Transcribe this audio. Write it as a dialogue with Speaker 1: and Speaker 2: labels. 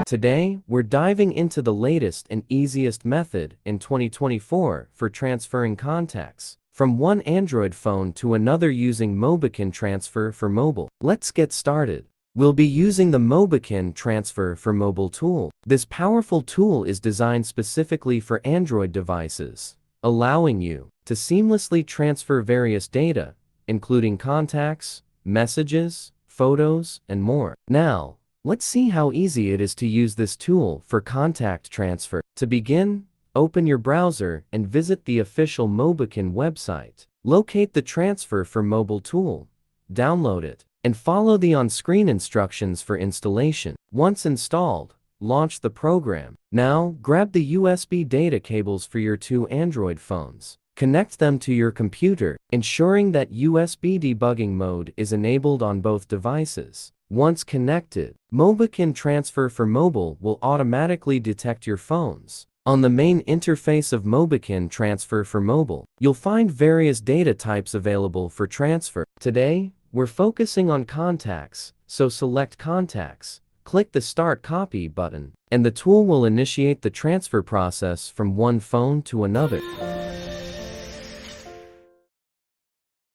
Speaker 1: Today, we're diving into the latest and easiest method in 2024 for transferring contacts from one Android phone to another using MobiKin Transfer for mobile. Let's get started. We'll be using the MobiKin Transfer for mobile tool. This powerful tool is designed specifically for Android devices, allowing you to seamlessly transfer various data, including contacts, messages, photos, and more. Now, let's see how easy it is to use this tool for contact transfer. To begin, open your browser and visit the official MobiKin website. Locate the Transfer for Mobile tool, download it, and follow the on-screen instructions for installation. Once installed, launch the program. Now, grab the USB data cables for your two Android phones. Connect them to your computer, ensuring that USB debugging mode is enabled on both devices. Once connected, MobiKin Transfer for Mobile will automatically detect your phones. On the main interface of MobiKin Transfer for Mobile, you'll find various data types available for transfer. Today, we're focusing on contacts, so select Contacts, click the Start Copy button, and the tool will initiate the transfer process from one phone to another.